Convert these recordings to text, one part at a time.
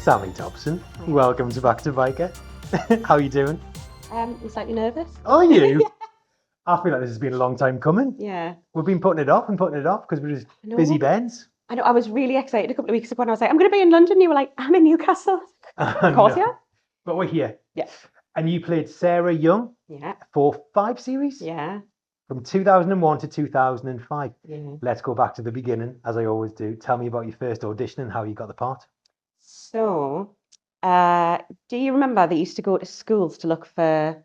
Sammy Dobson. Welcome to Back to Byker. How are you doing? I'm slightly nervous. Are you? I feel like this has been a long time coming. Yeah. We've been putting it off because we're just busy Bens. I know, I was really excited a couple of weeks ago and I was like, I'm going to be in London. You were like, I'm in Newcastle. Of course, yeah. But we're here. Yeah. And you played Sarah Young for 5 series? Yeah. From 2001 to 2005. Yeah. Let's go back to the beginning, as I always do. Tell me about your first audition and how you got the part. So, do you remember they used to go to schools to look for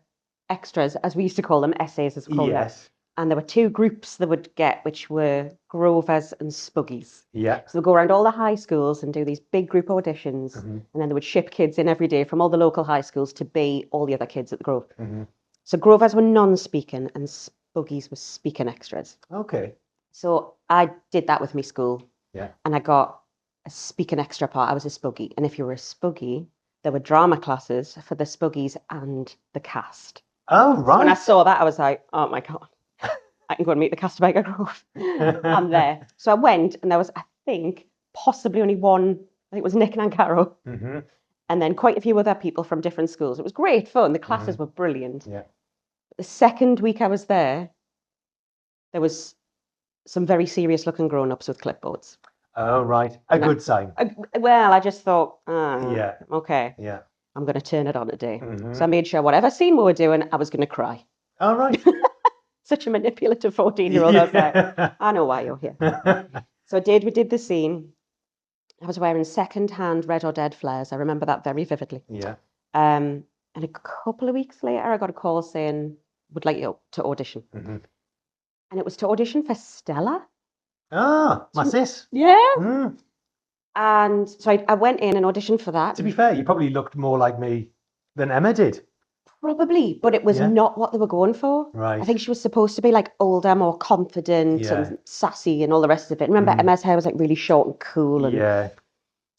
extras, as we used to call them, essays as we call them? Yes. And there were 2 groups they would get, which were Grovers and Spuggies. Yeah. So they'd go around all the high schools and do these big group auditions. Mm-hmm. And then they would ship kids in every day from all the local high schools to be all the other kids at the Grove. Mm-hmm. So Grovers were non-speaking and Spuggies were speaking extras. Okay. So I did that with my school. Yeah. And I got a speaking extra part. I was a Spuggie. And if you were a Spuggie, there were drama classes for the Spuggies and the cast. Oh, right. So when I saw that, I was like, oh my God. I can go and meet the cast of Byker Grove. I'm there. So I went, and there was, I think, possibly only one. I think it was Nick and Caro. Mm-hmm. And then quite a few other people from different schools. It was great fun. The classes were brilliant. Yeah. The second week I was there was some very serious-looking grown-ups with clipboards. Oh, right. A good sign. Well, I just thought, okay. Yeah. I'm going to turn it on today. Mm-hmm. So I made sure whatever scene we were doing, I was going to cry. Oh, right. Such a manipulative 14-year-old. I was like, I know why you're here. So we did the scene. I was wearing second-hand Red or Dead flares. I remember that very vividly. Yeah. And a couple of weeks later, I got a call saying, would like you to audition. Mm-hmm. And it was to audition for Stella. Ah, my sis. Yeah. Mm. And so I went in and auditioned for that. To be fair, you probably looked more like me than Emma did. Probably, but it was not what they were going for. Right. I think she was supposed to be like older, more confident and sassy and all the rest of it. Remember, Emma's hair was like really short and cool. And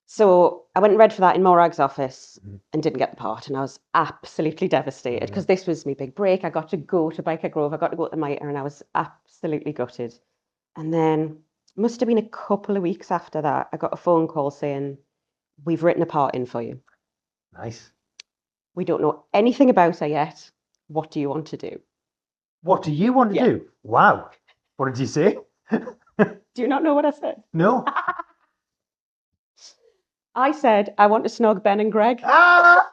so I went and read for that in Morag's office and didn't get the part. And I was absolutely devastated because this was my big break. I got to go to Byker Grove. I got to go to the Mitre and I was absolutely gutted. And then it must have been a couple of weeks after that, I got a phone call saying, we've written a part in for you. Nice. We don't know anything about her yet. What do you want to do? What do you want to do? Wow. What did you say? Do you not know what I said? No. I said, I want to snog Ben and Greg. Ah!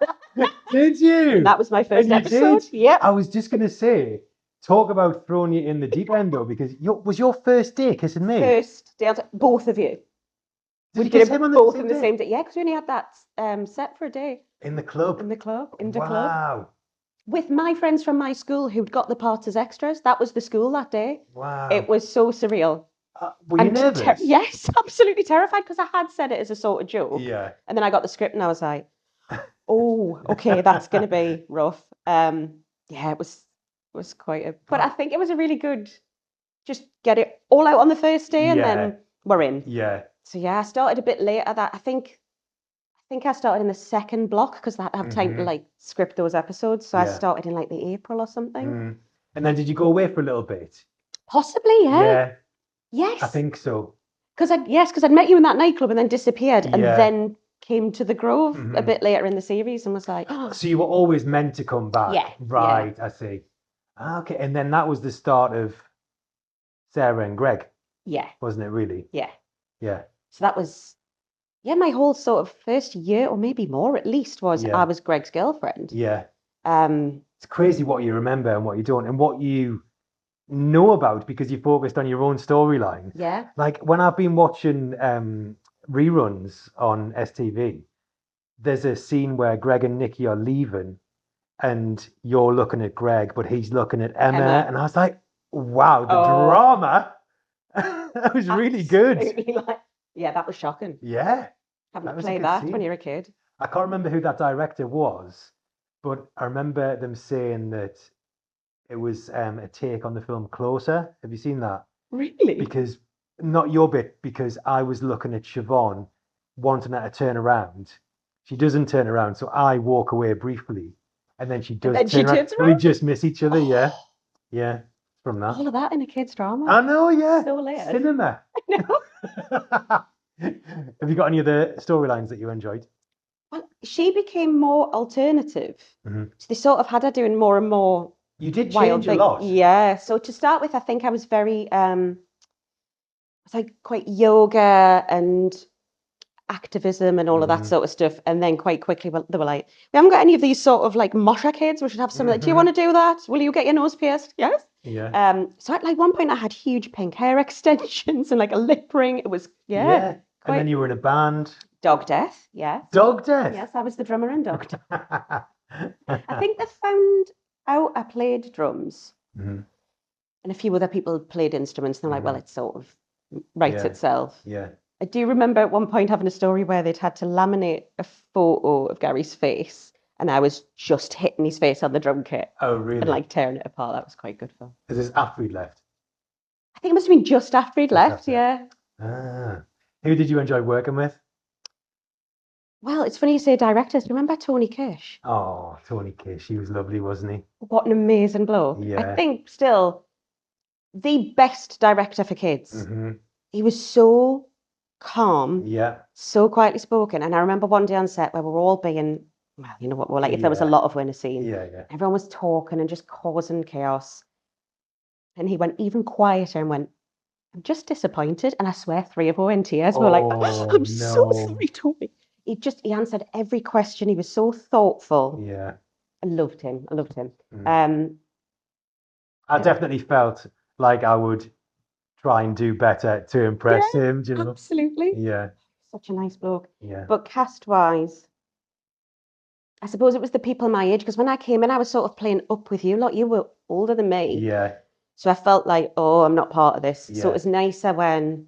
Did you? And that was my first episode. Yeah. I was just going to say, talk about throwing you in the deep end, though, because was your first day kissing me? First day, both of you. Did you kiss him on the same day? Yeah, because we only had that set for a day. In the club? In the club. Wow. With my friends from my school who'd got the parts as extras. That was the school that day. Wow. It was so surreal. Were you nervous? Yes, absolutely terrified because I had said it as a sort of joke. Yeah. And then I got the script and I was like, oh, okay, that's going to be rough. Yeah, it was quite a... But I think it was a really good... Just get it all out on the first day and then we're in. Yeah. So yeah, I started a bit later. I think I started in the second block because I had to have time to like script those episodes. So I started in like the April or something. Mm. And then did you go away for a little bit? Possibly, yeah. Yeah. Yes. I think so. Because I'd met you in that nightclub and then disappeared and then came to the Grove a bit later in the series and was like, oh. So you were always meant to come back? Yeah. Right, yeah. I see. Okay, and then that was the start of Sarah and Greg. Yeah. Wasn't it really? Yeah. Yeah. So that was, my whole sort of first year or maybe more at least was I was Greg's girlfriend. Yeah. It's crazy what you remember and what you don't and what you know about because you focused on your own storyline. Yeah. Like when I've been watching reruns on STV, there's a scene where Greg and Nikki are leaving and you're looking at Greg, but he's looking at Emma. And I was like, wow, the drama. That was really good. Yeah, that was shocking. Yeah. Having to play that when you're a kid. I can't remember who that director was, but I remember them saying that it was a take on the film Closer. Have you seen that? Really? Because, not your bit, because I was looking at Siobhan wanting her to turn around. She doesn't turn around, so I walk away briefly. And then she does turn around. We just miss each other, yeah. Yeah. From that. All of that in a kid's drama. I know, yeah. So late. Cinema. I know. Have you got any other storylines that you enjoyed? she became more alternative. So they sort of had her doing more and more. You did change a lot. Yeah. So to start with, I think I was very, it's like quite yoga and activism and all of that sort of stuff. And then quite quickly, they were like, we haven't got any of these sort of like mosher kids. We should have some of that. Do you want to do that? Will you get your nose pierced? Yes. Yeah. So at like one point I had huge pink hair extensions and like a lip ring. It was, Yeah. And then you were in a band. Dog Death, yes. Dog Death? Yes, I was the drummer in Dog Death. I think they found out I played drums. And a few other people played instruments. And they're like, well, it sort of writes itself. Yeah. I do remember at one point having a story where they'd had to laminate a photo of Gary's face. And I was just hitting his face on the drum kit. Oh, really? And like tearing it apart. That was quite good fun. Is this after he'd left? I think it must have been just after he'd left, yeah. Ah. Who did you enjoy working with? Well, it's funny you say directors. Do you remember Tony Kish? Oh, Tony Kish. He was lovely, wasn't he? What an amazing bloke. Yeah. I think still the best director for kids. He was so calm, so quietly spoken. And I remember one day on set where we were all being, well, you know what we're like, if there was a lot of in a scene, everyone was talking and just causing chaos. And he went even quieter and went, I'm just disappointed. And I swear 3 of us were in tears. We were like, I'm so sorry, Tony. He answered every question. He was so thoughtful. Yeah. I loved him. I definitely felt like I would try and do better to impress him. Do you know? Absolutely. Yeah. Such a nice bloke. Yeah. But cast-wise, I suppose it was the people my age, because when I came in, I was sort of playing up with you. Like, you were older than me. Yeah. So I felt like, oh, I'm not part of this. Yeah. So it was nicer when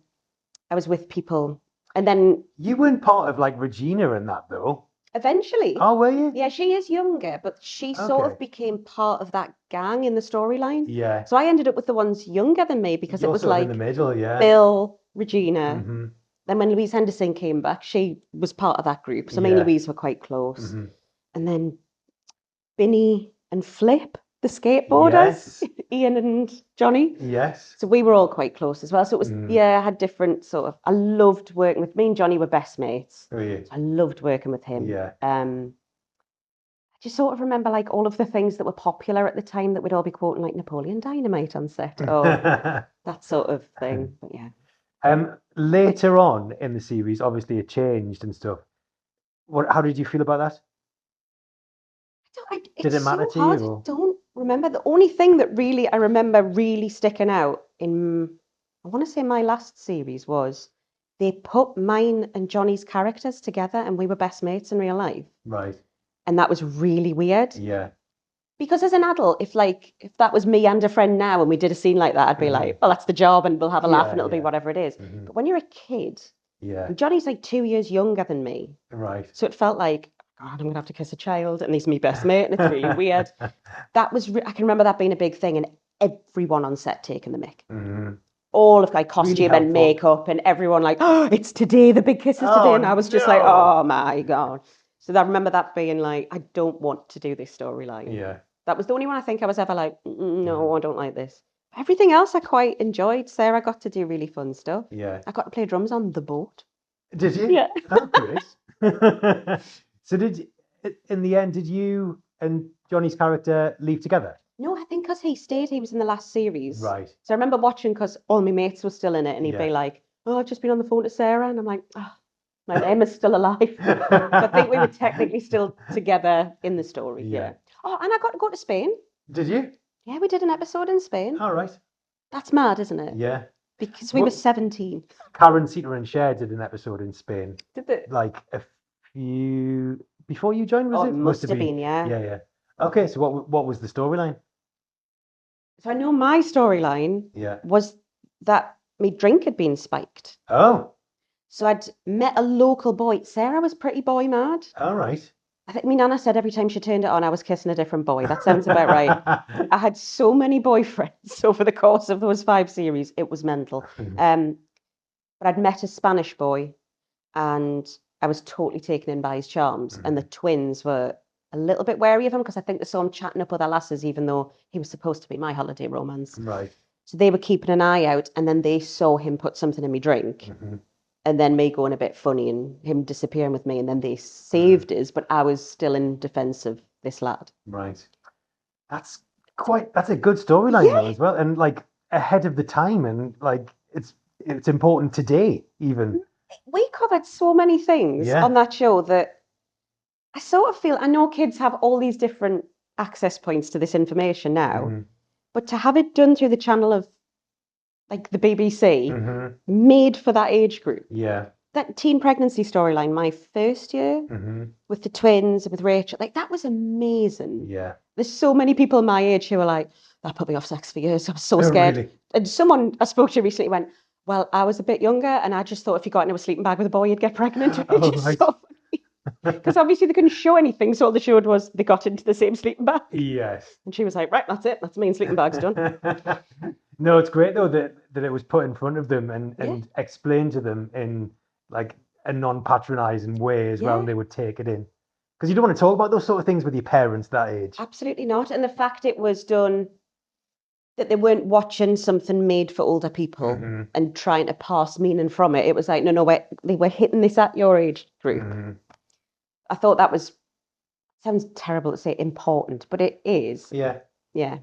I was with people. And then... You weren't part of, like, Regina and that, though. Eventually. Oh, were you? Yeah, she is younger, but she sort of became part of that gang in the storyline. Yeah. So I ended up with the ones younger than me, because it was like... in the middle, yeah. Bill, Regina. Then when Louise Henderson came back, she was part of that group. So me and Louise were quite close. And then Binny and Flip, the skateboarders, Ian and Johnny. Yes. So we were all quite close as well. So it was, I had different sort of, I loved working with, me and Johnny were best mates. Oh, yeah. So I loved working with him. Yeah. I just sort of remember like all of the things that were popular at the time that we'd all be quoting, like Napoleon Dynamite on set. Oh, that sort of thing. But yeah. Later on in the series, obviously it changed and stuff. How did you feel about that? Did it matter to you? Or? I don't remember. The only thing that really I remember really sticking out in, I want to say my last series, was they put mine and Johnny's characters together and we were best mates in real life. Right. And that was really weird. Yeah. Because as an adult, if that was me and a friend now and we did a scene like that, I'd be like, well, that's the job and we'll have a laugh and it'll be whatever it is. But when you're a kid, and Johnny's like 2 years younger than me. Right. So it felt like, God, I'm going to have to kiss a child and he's my best mate and it's really weird. That was, I can remember that being a big thing and everyone on set taking the mic. All of like costume really and makeup and everyone like, oh, it's today, the big kiss is today. And I was just like, oh my God. So I remember that being like, I don't want to do this storyline. Yeah. That was the only one I think I was ever like, no, I don't like this. Everything else I quite enjoyed. Sarah got to do really fun stuff. Yeah. I got to play drums on the boat. Did you? Yeah. Oh, great. So in the end, did you and Johnny's character leave together? No, I think because he stayed, he was in the last series. Right. So I remember watching because all my mates were still in it and he'd be like, oh, I've just been on the phone to Sarah. And I'm like, oh, my name is still alive. So I think we were technically still together in the story. Yeah. Oh, and I got to go to Spain. Did you? Yeah, we did an episode in Spain. All right. That's mad, isn't it? Yeah. Because we were 17. Karen, Sita and Cher did an episode in Spain. Did they? Like a few... Before you joined, was it? Must have been, yeah. Yeah, yeah. Okay, so what was the storyline? So I know my storyline was that my drink had been spiked. Oh. So I'd met a local boy. Sarah was pretty boy mad. All right. I think my nana said every time she turned it on, I was kissing a different boy. That sounds about right. I had so many boyfriends over the course of those 5 series. It was mental. But I'd met a Spanish boy and I was totally taken in by his charms. And the twins were a little bit wary of him because I think they saw him chatting up with other lasses, even though he was supposed to be my holiday romance. Right. So they were keeping an eye out and then they saw him put something in my drink. and then me going a bit funny and him disappearing with me, and then they saved us, but I was still in defence of this lad. Right. That's a good storyline though as well, and like ahead of the time, and like it's important today even. We covered so many things on that show that I sort of feel, I know kids have all these different access points to this information now, but to have it done through the channel of like the BBC, made for that age group. Yeah. That teen pregnancy storyline, my first year with the twins, with Rachel, like that was amazing. Yeah. There's so many people my age who are like, that put me off sex for years. I was so scared. Really? And someone I spoke to recently went, well, I was a bit younger and I just thought if you got into a sleeping bag with a boy, you'd get pregnant. Which is so funny. Because obviously they couldn't show anything, so all they showed was they got into the same sleeping bag. Yes. And she was like, right, that's it. That's me and sleeping bag's done. No, it's great though that it was put in front of them and explained to them in like a non-patronizing way as well, and they would take it in. Because you don't want to talk about those sort of things with your parents that age. Absolutely not. And the fact it was done, that they weren't watching something made for older people and trying to pass meaning from it. It was like, no, they were hitting this at your age group. I thought that was, sounds terrible to say important, but it is. Yeah. Yeah.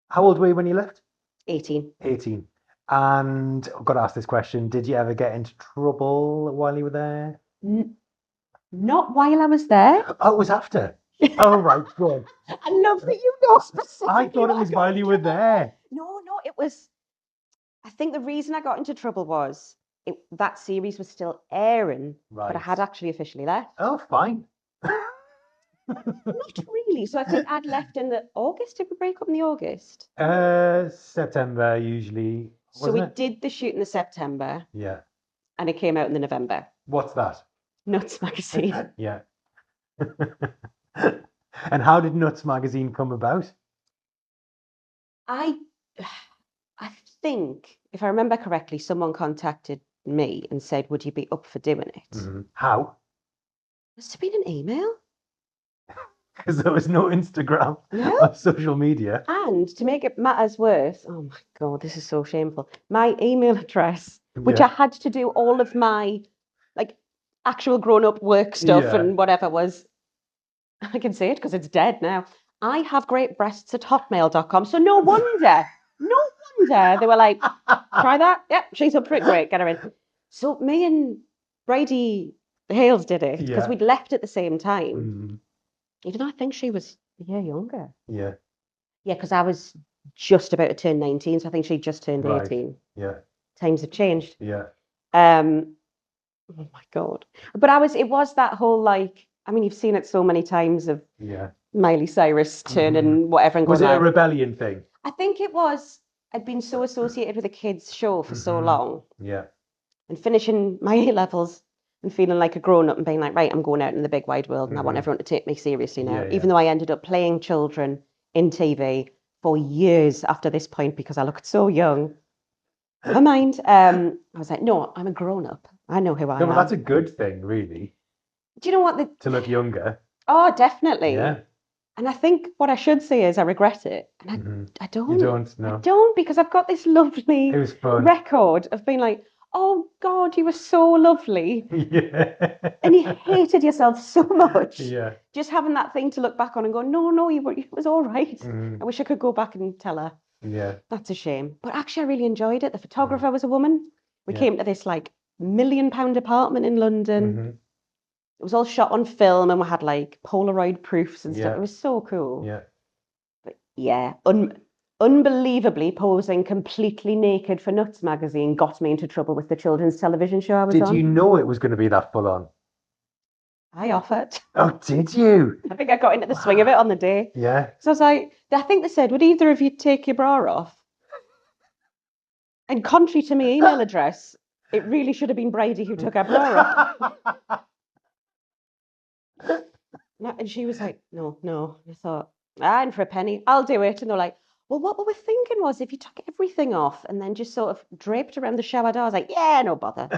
How old were you when you left? 18. 18. And I've got to ask this question. Did you ever get into trouble while you were there? Not while I was there. Oh, it was after. Oh, right, good. I love that you know specifically. I thought it was while you were there. No, it was. I think the reason I got into trouble was that series was still airing, but I had actually officially left. Oh, fine. Not really. So I think I'd left in the August. Did we break up in the August? September usually. So we did the shoot in the September. Yeah. And it came out in the November. What's that? Nuts magazine. Yeah. And how did Nuts magazine come about? I think, if I remember correctly, someone contacted me and said, would you be up for doing it? How? Must have been an email. Because there was no Instagram or social media. And to make it matters worse, oh my God, this is so shameful. My email address, which I had to do all of my like actual grown-up work stuff and whatever was, I can say it because it's dead now. I have great breasts at hotmail.com. So no wonder they were like, try that. Yep, she's up for it. Great, get her in. So me and Brady Hales did it because we'd left at the same time. Even though I think she was a year younger. Yeah. Yeah, because I was just about to turn 19, so I think she just turned 18. Yeah. Times have changed. Yeah. Oh my God. But it was that whole like, I mean, you've seen it so many times of Miley Cyrus turning whatever and going. Was it a rebellion thing? I think it was. I'd been so associated with a kids' show for so long. Yeah. And finishing my A-levels and feeling like a grown-up and being like, right, I'm going out in the big wide world and I want everyone to take me seriously now. Even though I ended up playing children in TV for years after this point because I looked so young. Never mind. I was like, no, I'm a grown-up. I know who I am. Well, that's a good thing, really. Do you know what? To look younger. Oh, definitely. Yeah. And I think what I should say is I regret it. And I don't. You don't? No. I don't, because I've got this lovely record of being like, oh God, you were so lovely. Yeah. And you hated yourself so much. Yeah. Just having that thing to look back on and go, no, it was all right. I wish I could go back and tell her. Yeah. That's a shame. But actually, I really enjoyed it. The photographer was a woman. We came to this like £1 million apartment in London. It was all shot on film and we had like Polaroid proofs and stuff. It was so cool. Yeah. But yeah, unbelievably posing completely naked for Nuts magazine got me into trouble with the children's television show I was on. Did you know it was going to be that full on? I offered. Oh, did you? I think I got into the swing of it on the day. Yeah. So I was like, I think they said, would either of you take your bra off? And contrary to my email address, it really should have been Brady who took her bra off. And she was like, no. I thought, and for a penny, I'll do it. And they're like, well, what we were thinking was if you took everything off and then just sort of draped around the shower door. I was like, yeah, no bother.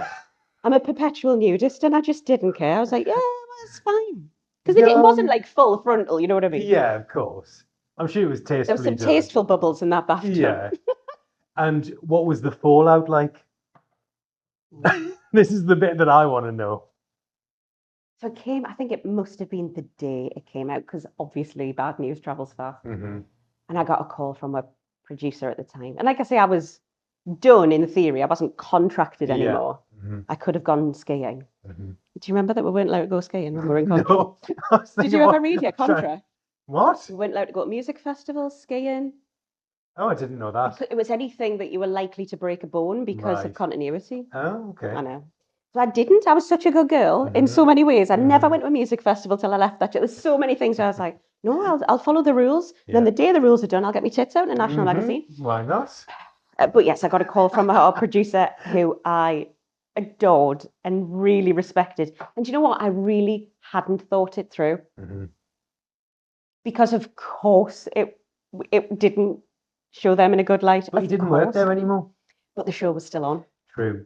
I'm a perpetual nudist and I just didn't care. I was like, yeah, well, it's fine. Because it wasn't like full frontal, you know what I mean? Yeah, of course. I'm sure it was tastefully There were some tasteful bubbles in that bathtub. Yeah. And what was the fallout like? This is the bit that I want to know. So it came, I think it must have been the day it came out, because obviously bad news travels fast. Mm-hmm. And I got a call from a producer at the time. And like I say, I was done in theory. I wasn't contracted anymore. Mm-hmm. I could have gone skiing. Mm-hmm. Do you remember that we weren't allowed to go skiing when we were in contract? No. Did you ever read your contract? What? We weren't allowed to go to music festivals, skiing. Oh, I didn't know that. It was anything that you were likely to break a bone because of continuity. Oh, okay. I know. So I didn't. I was such a good girl in so many ways. I never went to a music festival till I left that. There's so many things where I was like, no, I'll follow the rules. Yeah. Then the day the rules are done, I'll get my tits out in a national magazine. Why not? But yes, I got a call from our producer who I adored and really respected. And you know what? I really hadn't thought it through. Because of course it didn't show them in a good light. But you didn't work there anymore. But the show was still on. True.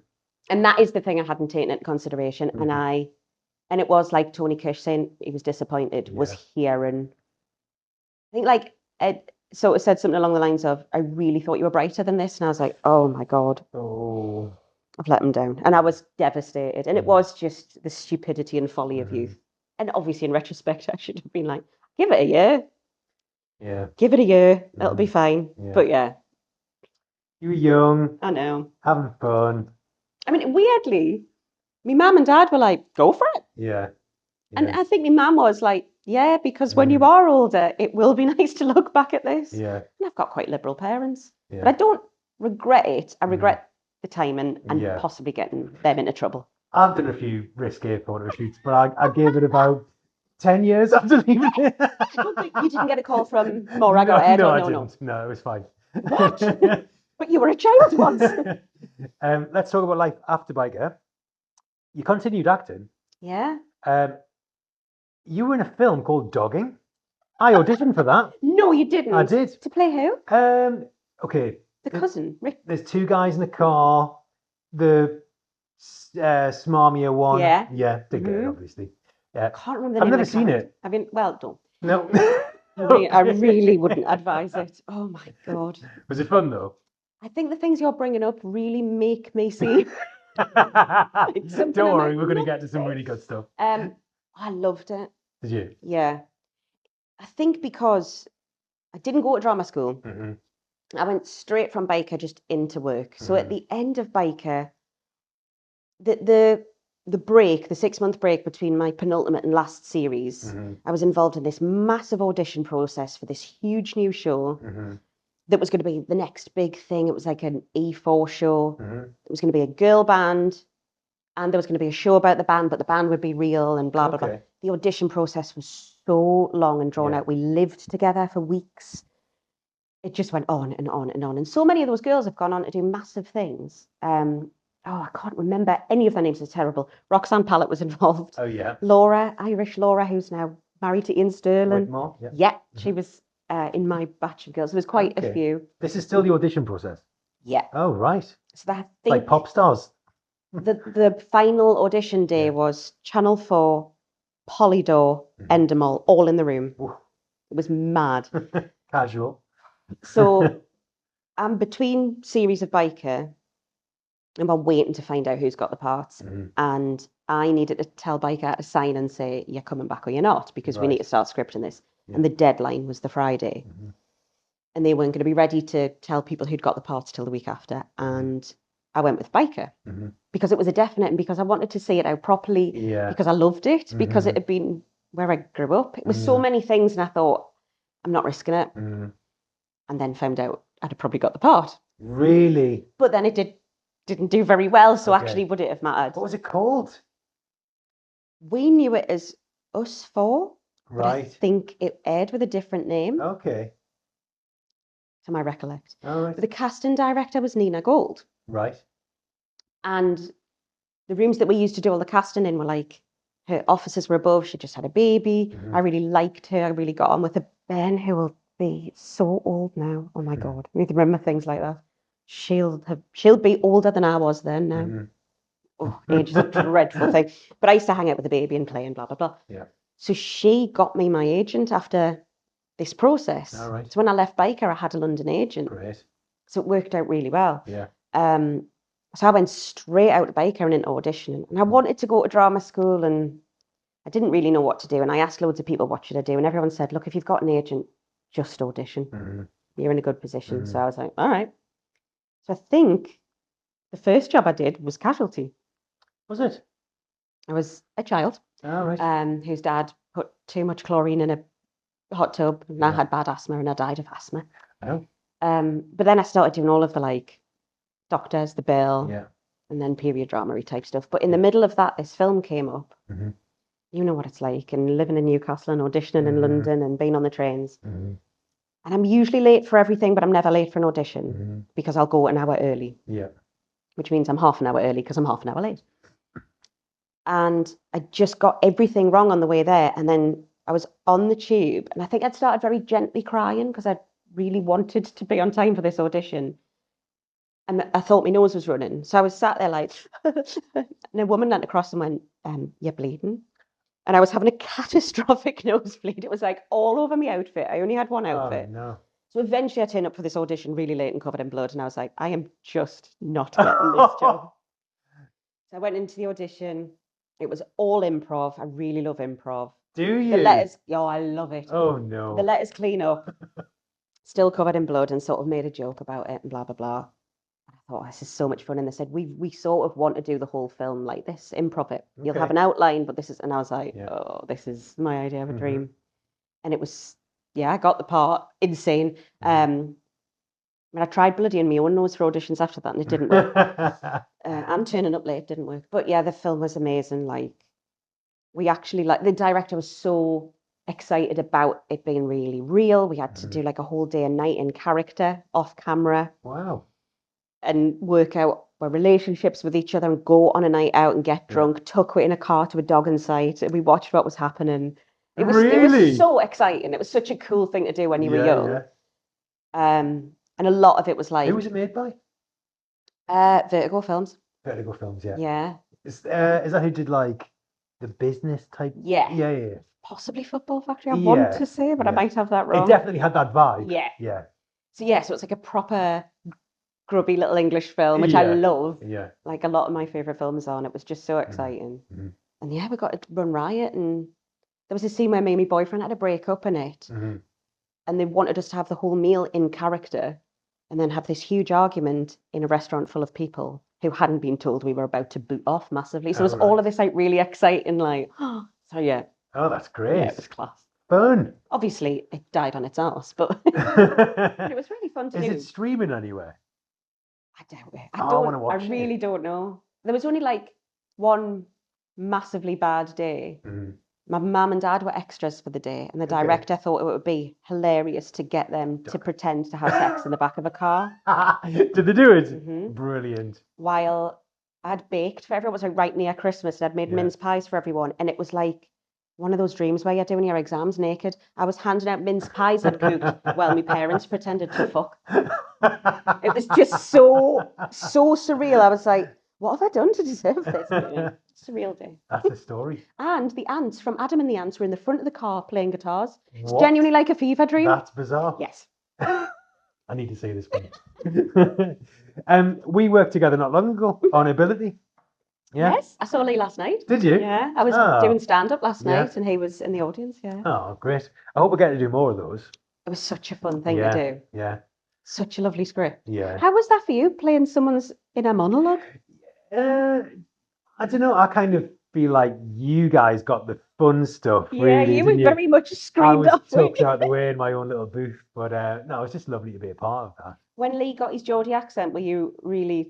And that is the thing I hadn't taken into consideration. And it was like Tony Kirsch saying he was disappointed, was here. And I think like Ed sort of said something along the lines of, I really thought you were brighter than this. And I was like, oh my God. Oh. I've let him down. And I was devastated. And it was just the stupidity and folly of youth. And obviously in retrospect, I should have been like, give it a year. Yeah. Give it a year. It'll be fine. Yeah. But yeah. You were young. I know. Having fun. I mean, weirdly, my mum and dad were like, go for it. Yeah. And I think my mum was like, yeah, because when you are older, it will be nice to look back at this. Yeah. And I've got quite liberal parents. Yeah. But I don't regret it. I regret the time and possibly getting them into trouble. I've done a few risque photo shoots, but I gave it about 10 years after leaving it. I don't think you didn't get a call from Morag or Ed? No, I didn't. No, it was fine. What? But you were a child once. Let's talk about life after Byker. You continued acting. Yeah. You were in a film called Dogging. I auditioned for that. No, you didn't. I did. To play who? Okay. The cousin, Rick. There's two guys in a car. The smarmier one. Yeah. Yeah, did get it, obviously. Yeah. I can't remember the name. I've never seen it. I mean, well done. No. I really wouldn't advise it. Oh my God. Was it fun though? I think the things you're bringing up really make me see. Don't worry, we're going to get to some really good stuff. I loved it. Did you? Yeah. I think because I didn't go to drama school. I went straight from Byker just into work. So at the end of Byker, the break, the 6-month break between my penultimate and last series, I was involved in this massive audition process for this huge new show that was going to be the next big thing. It was like an E4 show. It was going to be a girl band, and there was going to be a show about the band, but the band would be real and blah, blah, blah. The audition process was so long and drawn out. We lived together for weeks. It just went on and on and on. And so many of those girls have gone on to do massive things. I can't remember any of their names. It's terrible. Roxanne Pallett was involved. Oh, yeah. Laura, Irish Laura, who's now married to Ian Sterling. Whitmore, yeah. She was in my batch of girls. There was quite a few. This is still the audition process? Yeah. Oh, right. So that like pop stars. The final audition day was Channel 4, Polydor, Endemol, all in the room. Ooh. It was mad. Casual. So I'm between series of Byker, and I'm waiting to find out who's got the parts. And I needed to tell Byker to sign and say, you're coming back or you're not, because we need to start scripting this. Yeah. And the deadline was the Friday. And they weren't going to be ready to tell people who'd got the parts till the week after. And I went with Byker because it was a definite, and because I wanted to see it out properly, because I loved it, because it had been where I grew up. It was so many things, and I thought, I'm not risking it. And then found out I'd have probably got the part. Really? But then it didn't do very well, so actually would it have mattered? What was it called? We knew it as Us Four. Right. But I think it aired with a different name. Okay. To my recollect. All right. But the casting director was Nina Gold. Right. And the rooms that we used to do all the casting in were like, her offices were above, she just had a baby. I really liked her. I really got on with her. Ben, who will be so old now. Oh my God. I need to remember things like that. She'll be older than I was then now. Oh, age is a dreadful thing. But I used to hang out with the baby and play and blah, blah, blah. Yeah. So she got me my agent after this process. All right. So when I left Byker, I had a London agent. Great. So it worked out really well. Yeah. So I went straight out of Byker and into auditioning. And I wanted to go to drama school and I didn't really know what to do. And I asked loads of people, what should I do? And everyone said, look, if you've got an agent, just audition. You're in a good position. So I was like, all right. So I think the first job I did was Casualty. Was it? I was a child whose dad put too much chlorine in a hot tub and I had bad asthma and I died of asthma. Oh. But then I started doing all of the like doctors, the bill, and then period drama type stuff. But in the middle of that, this film came up. You know what it's like, and living in Newcastle and auditioning in London and being on the trains. And I'm usually late for everything, but I'm never late for an audition because I'll go an hour early. Yeah. Which means I'm half an hour early because I'm half an hour late. And I just got everything wrong on the way there. And then I was on the tube and I think I'd started very gently crying because I really wanted to be on time for this audition. And I thought my nose was running. So I was sat there like, and a woman leant across and went, you're bleeding. And I was having a catastrophic nosebleed. It was like all over my outfit. I only had one outfit. Oh, no. So eventually I turned up for this audition really late and covered in blood. And I was like, I am just not getting this job. So I went into the audition. It was all improv. I really love improv. Do you? The letters, I love it. Oh, no. The letters clean up, still covered in blood, and sort of made a joke about it and blah, blah, blah. I thought, this is so much fun. And they said, we sort of want to do the whole film like this, improv it. You'll have an outline, but this is, and I was like, this is my idea of a dream. And it was, I got the part, insane. I tried bloodying my own nose for auditions after that, and it didn't work. And turning up late didn't work. But the film was amazing. Like, we actually, the director was so excited about it being really real. We had to do like a whole day and night in character, off camera. Wow. And work out our relationships with each other and go on a night out and get drunk, tuck it in a car to a dog in sight. And we watched what was happening. It was so exciting. It was such a cool thing to do when you were young. And a lot of it was like... Who was it made by? Vertigo Films. Vertigo Films, yeah. Yeah. Is that who did like the business type? Yeah. Possibly Football Factory, I want to say, but I might have that wrong. It definitely had that vibe. Yeah. So it's like a proper grubby little English film, which I love. Yeah. Like a lot of my favourite films are, and it was just so exciting. And we got to run riot, and there was a scene where me and my boyfriend had to break up in it. And they wanted us to have the whole meal in character and then have this huge argument in a restaurant full of people who hadn't been told we were about to boot off massively. So it was all of this like really exciting, like, Oh, that's great. Yeah, it was class. Fun. Obviously, it died on its arse, but it was really fun to do. Is it streaming anywhere? I doubt it. I want to watch it. I really don't know. There was only like one massively bad day. My mum and dad were extras for the day, and the director thought it would be hilarious to get them to pretend to have sex in the back of a car. Did they do it? Brilliant. While I'd baked for everyone, it was like right near Christmas, and I'd made mince pies for everyone, and it was like one of those dreams where you're doing your exams naked. I was handing out mince pies I'd cooked while my parents pretended to fuck. It was just so surreal. I was like, what have I done to deserve this? It's a real day. That's a story. And the ants from Adam and the Ants were in the front of the car playing guitars. It's genuinely like a fever dream. That's bizarre. Yes. I need to see this one. We worked together not long ago on Ability. Yeah. Yes, I saw Lee last night. Did you? Yeah, I was doing stand-up last night and he was in the audience, Oh, great. I hope we get to do more of those. It was such a fun thing to do. Yeah. Such a lovely script. Yeah. How was that for you, playing someone's inner monologue? I don't know. I kind of feel like you guys got the fun stuff. Yeah, really, you were very much screamed up. I was tucked out the way in my own little booth. But no, it was just lovely to be a part of that. When Lee got his Geordie accent, were you really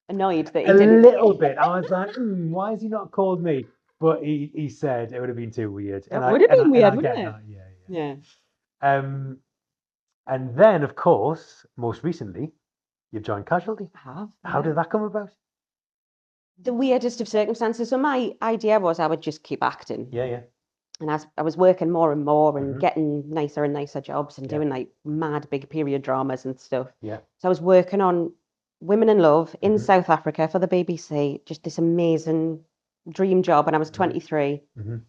annoyed that he didn't? A little bit. I was like, why has he not called me? But he said it would have been too weird. It would have been weird, wouldn't it? Yeah. And then, of course, most recently, you've joined Casualty. I have. How did that come about? The weirdest of circumstances. So my idea was I would just keep acting. Yeah. And as I was working more and more and getting nicer and nicer jobs and doing like mad big period dramas and stuff. Yeah. So I was working on Women in Love in South Africa for the BBC, just this amazing dream job. And I was 23. And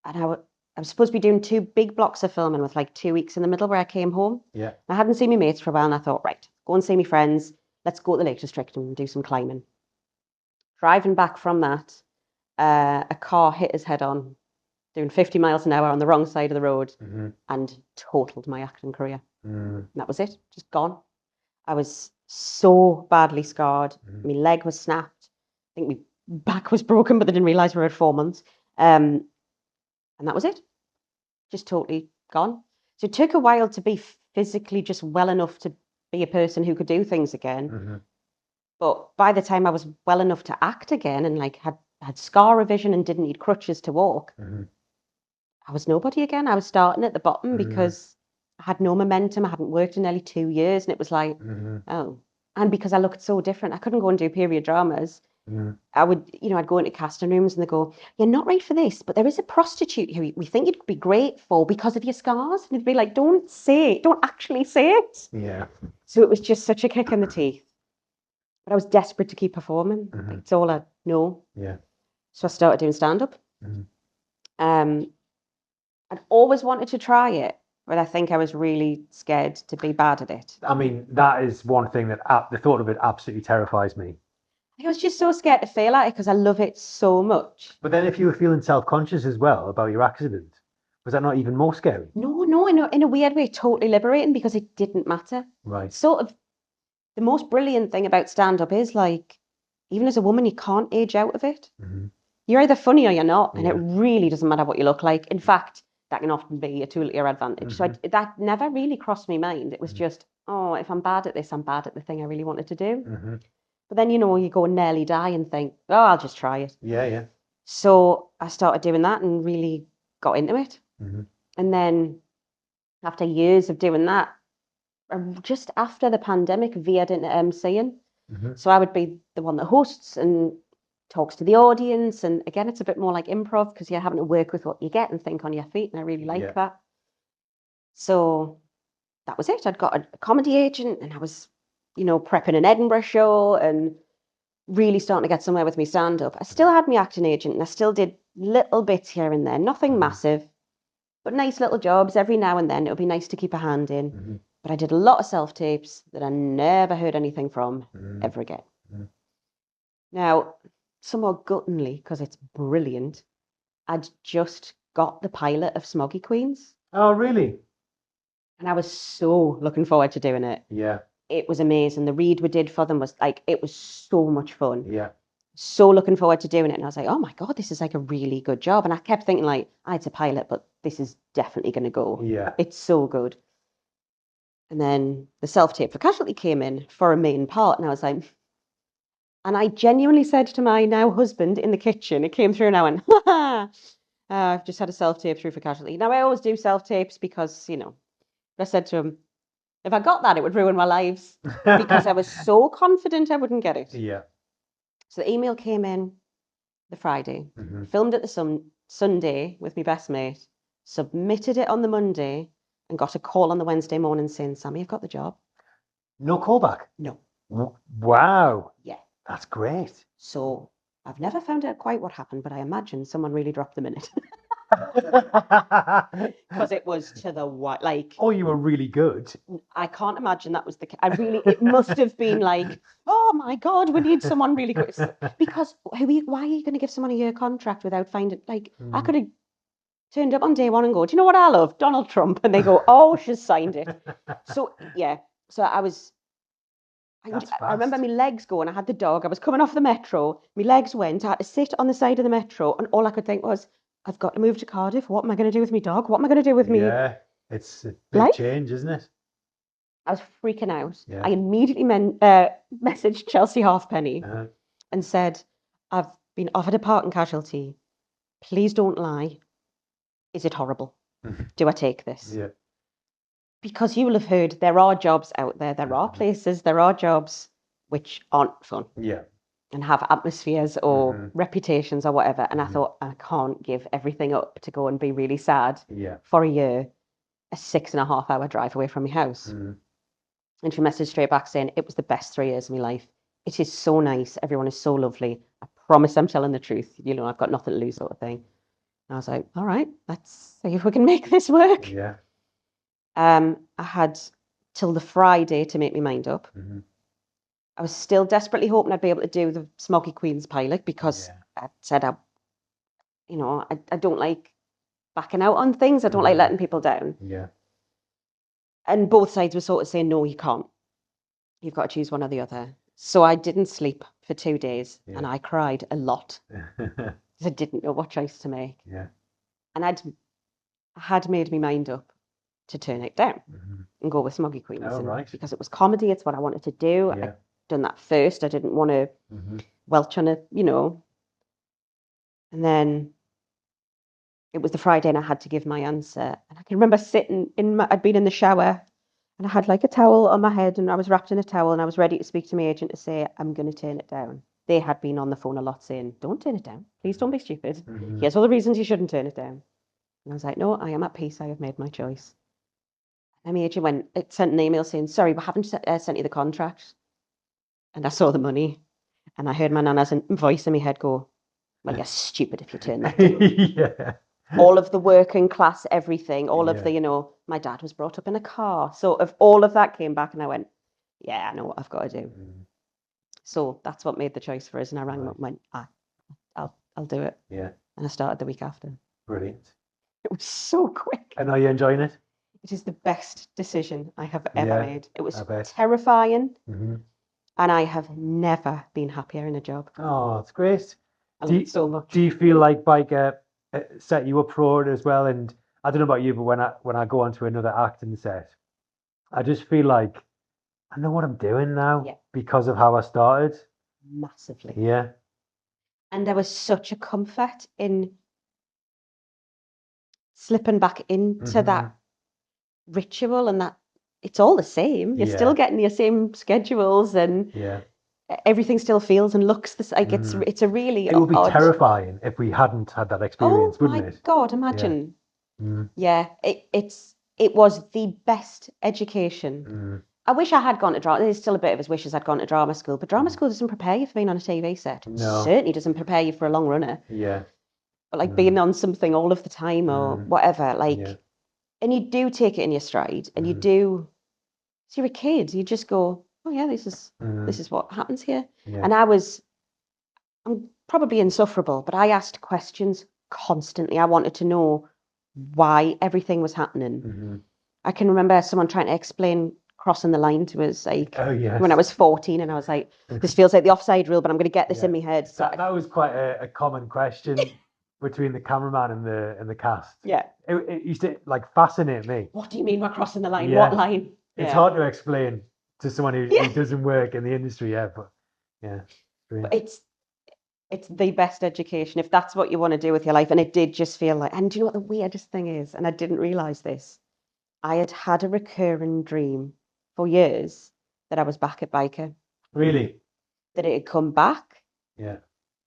I was supposed to be doing 2 big blocks of filming with like 2 weeks in the middle where I came home. Yeah. I hadn't seen my mates for a while and I thought, right, go and see my friends. let's go to the Lake District and do some climbing. Driving back from that, a car hit his head on, doing 50 miles an hour on the wrong side of the road, and totaled my acting career. And that was it, just gone. I was so badly scarred. My leg was snapped. I think my back was broken, but they didn't realise we were at 4 months. And that was it, just totally gone. So it took a while to be physically just well enough to be a person who could do things again. But by the time I was well enough to act again and like had scar revision and didn't need crutches to walk, I was nobody again. I was starting at the bottom because I had no momentum. I hadn't worked in nearly 2 years, and it was like, oh. And because I looked so different, I couldn't go and do period dramas. I would, I'd go into casting rooms and they go, "You're not right for this, but there is a prostitute who we think you'd be great for because of your scars." And it'd be like, don't actually say it. Yeah. So it was just such a kick in the teeth. But I was desperate to keep performing. It's all I know. Yeah. So I started doing stand-up. I'd always wanted to try it, but I think I was really scared to be bad at it. I mean, that is one thing that the thought of it absolutely terrifies me. I was just so scared to fail at it because I love it so much. But then if you were feeling self-conscious as well about your accident, was that not even more scary? No, in a weird way, totally liberating because it didn't matter. Right. Sort of the most brilliant thing about stand-up is like, even as a woman, you can't age out of it. You're either funny or you're not, and it really doesn't matter what you look like. In fact, that can often be a tool at your advantage. So that never really crossed my mind. It was just, oh, if I'm bad at this, I'm bad at the thing I really wanted to do. But then, you go and nearly die and think, oh, I'll just try it. Yeah. So I started doing that and really got into it. And then after years of doing that, just after the pandemic, veered into emceeing. So I would be the one that hosts and talks to the audience. And again, it's a bit more like improv because you're having to work with what you get and think on your feet. And I really like that. So that was it. I'd got a comedy agent and I was, prepping an Edinburgh show and really starting to get somewhere with me stand-up. I still had my acting agent and I still did little bits here and there, nothing massive, but nice little jobs every now and then. It would be nice to keep a hand in. But I did a lot of self-tapes that I never heard anything from ever again. Now, somewhat guttingly, because it's brilliant, I'd just got the pilot of Smoggy Queens. Oh, really? And I was so looking forward to doing it. Yeah. It was amazing. The read we did for them was like, it was so much fun. Yeah. So looking forward to doing it. And I was like, oh my God, this is like a really good job. And I kept thinking like, it's a pilot, but this is definitely going to go. Yeah. It's so good. And then the self-tape for Casualty came in for a main part. And I was like, and I genuinely said to my now husband in the kitchen, it came through and I went, I've just had a self-tape through for Casualty. Now I always do self-tapes because, I said to him, if I got that, it would ruin my lives because I was so confident I wouldn't get it. Yeah. So the email came in the Friday, filmed it the Sunday with my best mate, submitted it on the Monday, and got a call on the Wednesday morning saying, Sammy, you've got the job. No callback? No. Wow. Yeah. That's great. So I've never found out quite what happened, but I imagine someone really dropped them in it. Because it was to the white, like. Oh, you were really good. I can't imagine that was the case. It must have been like, oh my God, we need someone really good. Because why are you going to give someone a year contract without finding, like, I could have turned up on day one and go, do you know what I love? Donald Trump. And they go, oh, she's signed it. So, yeah. So I remember my legs going. I had the dog. I was coming off the metro. My legs went. I had to sit on the side of the metro. And all I could think was, I've got to move to Cardiff. What am I going to do with my dog? What am I going to do with me? Yeah, it's a big change, isn't it? I was freaking out. Yeah. I immediately messaged Chelsea Halfpenny and said, I've been offered a part in Casualty. Please don't lie. Is it horrible? Do I take this? Yeah. Because you will have heard there are jobs out there. There are places, there are jobs which aren't fun. Yeah. And have atmospheres or reputations or whatever. And I thought, I can't give everything up to go and be really sad for a year, a 6.5 hour drive away from my house. And she messaged straight back saying, it was the best 3 years of my life. It is so nice. Everyone is so lovely. I promise I'm telling the truth. I've got nothing to lose, sort of thing. And I was like, all right, let's see if we can make this work. Yeah. I had till the Friday to make my mind up. I was still desperately hoping I'd be able to do the Smoggy Queens pilot because I said, I don't like backing out on things. I don't like letting people down. Yeah. And both sides were sort of saying, no, you can't. You've got to choose one or the other. So I didn't sleep for 2 days and I cried a lot. I didn't know what choice to make. Yeah. And I had made my mind up to turn it down and go with Smoggy Queens. Because it was comedy, it's what I wanted to do. I'd done that first. I didn't want to welch on it, And then it was the Friday and I had to give my answer. And I can remember I'd been in the shower and I had like a towel on my head and I was wrapped in a towel and I was ready to speak to my agent to say, I'm going to turn it down. They had been on the phone a lot saying, don't turn it down. Please don't be stupid. Here's all the reasons you shouldn't turn it down. And I was like, no, I am at peace. I have made my choice. And my agent sent an email saying, sorry, we haven't sent you the contract. And I saw the money and I heard my nana's voice in my head go, well, you're stupid if you turn that down. All of the working class, everything, all of the, my dad was brought up in a car. So if all of that came back and I went, yeah, I know what I've got to do. So that's what made the choice for us. And I rang them up and went, I'll do it. Yeah. And I started the week after. Brilliant. It was so quick. And are you enjoying it? It is the best decision I have ever made. It was terrifying. And I have never been happier in a job. Oh, it's great. I love it so much. Do you feel like Byker set you up for it as well? And I don't know about you, but when I go onto another acting set, I just feel like I know what I'm doing now because of how I started. Massively. Yeah. And there was such a comfort in slipping back into that ritual and that it's all the same. You're still getting your same schedules and everything still feels and looks like it's a really It would be terrifying if we hadn't had that experience, wouldn't it? Oh my God, imagine. Yeah, it was the best education. I wish I had gone to drama. There's still a bit of his wishes I'd gone to drama school, but drama school doesn't prepare you for being on a TV set. No. Certainly doesn't prepare you for a long runner. Yeah. But like being on something all of the time or whatever, and you do take it in your stride and you do, so you're a kid, you just go, oh yeah, this is what happens here. And I'm probably insufferable, but I asked questions constantly. I wanted to know why everything was happening. I can remember someone trying to explain crossing the line to us, like when I was 14, and I was like, this feels like the offside rule, but I'm going to get this in my head. So that was quite a common question between the cameraman and the cast. Yeah. It used to like fascinate me. What do you mean we're crossing the line? What line? It's hard to explain to someone who doesn't work in the industry, but but it's the best education if that's what you want to do with your life. And it did just feel like, and do you know what the weirdest thing is? And I didn't realize this. I had a recurring dream for years that I was back at Byker. Really? That it had come back. Yeah.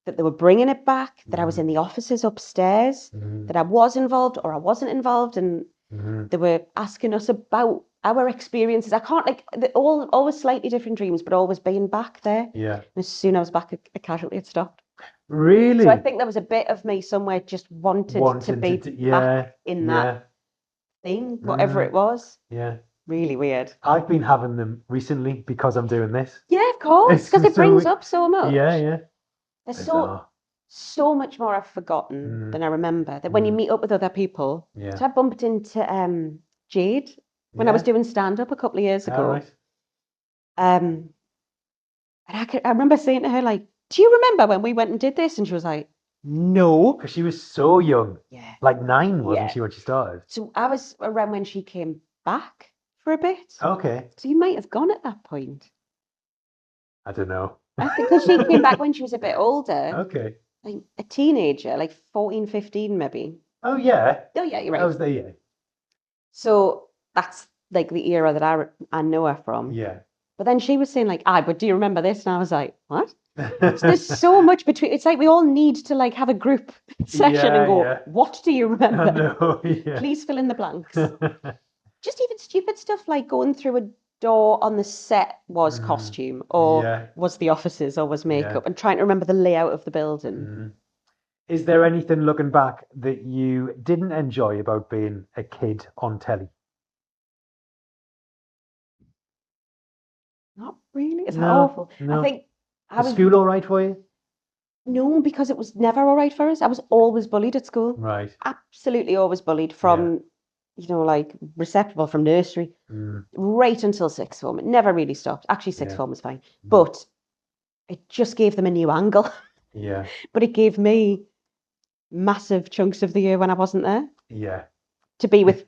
That they were bringing it back. That I was in the offices upstairs. That I was involved or I wasn't involved, and they were asking us about our experiences. I can't always slightly different dreams, but always being back there. Yeah. And as soon as I was back at Casualty, it stopped. Really? So I think there was a bit of me somewhere just wanted to be back in that thing, whatever it was. Yeah. Really weird. I've been having them recently because I'm doing this. Yeah, of course, because it brings up so much. Yeah, yeah. There's so much more I've forgotten than I remember. That when you meet up with other people, so I bumped into Jade when I was doing stand-up a couple of years ago. Right. And I remember saying to her, like, do you remember when we went and did this? And she was like, no. Because she was so young. Yeah. Like 9, wasn't she, when she started? So I was around when she came back for a bit. Okay. So you might have gone at that point. I don't know. I think because she came back when she was a bit older. Okay. Like a teenager, like 14, 15 maybe. Oh, yeah. Oh, yeah, you're right. I was there, yeah. So that's like the era that I know her from. Yeah. But then she was saying like, but do you remember this? And I was like, what? So there's so much between. It's like we all need to like have a group session and go, what do you remember? No, Please fill in the blanks. Just even stupid stuff like going through a door on the set was costume or was the offices or was makeup, and trying to remember the layout of the building. Is there anything looking back that you didn't enjoy about being a kid on telly? Not really. Is that awful? No. I think Was school all right for you? No, because it was never all right for us. I was always bullied at school. Right. Absolutely always bullied from, like receptible from nursery right until sixth form. It never really stopped. Actually, sixth form was fine. But it just gave them a new angle. Yeah. But it gave me massive chunks of the year when I wasn't there. Yeah. To be with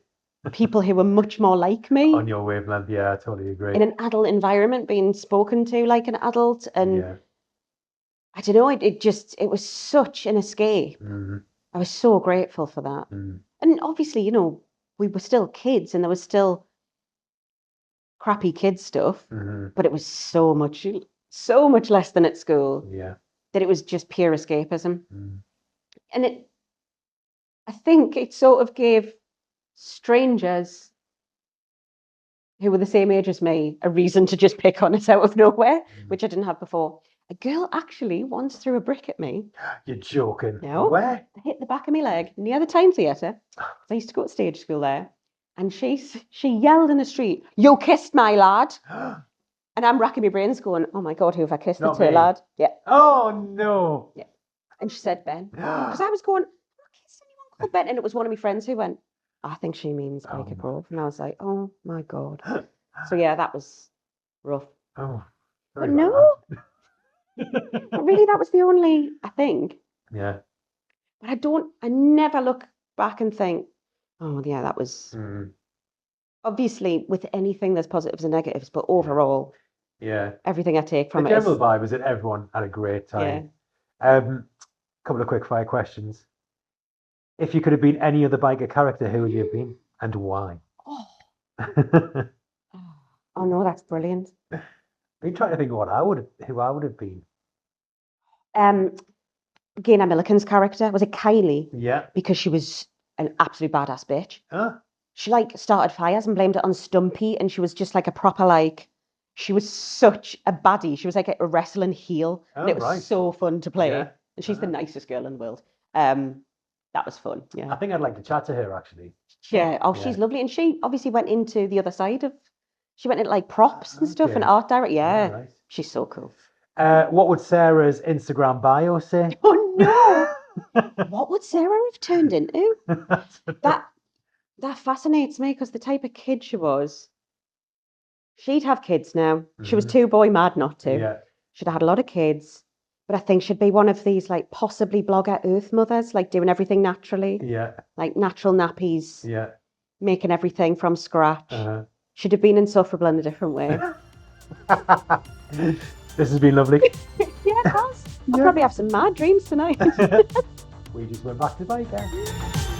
people who were much more like me. On your wavelength, yeah, I totally agree. In an adult environment, being spoken to like an adult. And I don't know, it was such an escape. I was so grateful for that. And obviously, we were still kids and there was still crappy kid stuff, but it was so much less than at school. Yeah. That it was just pure escapism. And I think it sort of gave strangers who were the same age as me a reason to just pick on us out of nowhere, which I didn't have before. A girl actually once threw a brick at me. You're joking. No. Where? It hit the back of my leg near the Time Theatre. I used to go to stage school there. And she yelled in the street, "You kissed my lad." And I'm racking my brains going, "Oh my God, who have I kissed? It's her lad." Yeah. Oh, no. Yeah. And she said, "Ben." Because I was going, "I'm not kissing anyone called Ben." And it was one of my friends who went, "I think she means Byker Grove." And I was like, "Oh my God." So yeah, that was rough. Oh. But no. But really, that was the only, I think. Yeah. But I never look back and think, "Oh yeah, that was..." Obviously, with anything, there's positives and negatives, but overall, everything I take from the it general vibe is that everyone had a great time. Couple of quick fire questions. If you could have been any other biker character, who would you have been and why? Oh no, that's brilliant. I'm trying to think of who I would have been. Gaynor Milliken's character, was it Kylie? Yeah. Because she was an absolute badass bitch. Huh? She started fires and blamed it on Stumpy, and she was just like a proper she was such a baddie. She was like a wrestling heel, and it was so fun to play. Yeah. And she's the nicest girl in the world. That was fun. Yeah. I think I'd like to chat to her actually. Yeah. Oh, she's lovely, and she obviously went into the other side of. She went into props and stuff and art direct. Yeah. Right. She's so cool. What would Sarah's Instagram bio say? Oh no! What would Sarah have turned into? That fascinates me because the type of kid she was. She'd have kids now. She was too boy mad not to. Yeah. She'd have had a lot of kids. But I think she'd be one of these possibly blogger earth mothers, doing everything naturally. Yeah. Like natural nappies. Yeah. Making everything from scratch. She'd have been insufferable in a different way. This has been lovely. Yeah, it has. I'll probably have some mad dreams tonight. We just went back to Byker.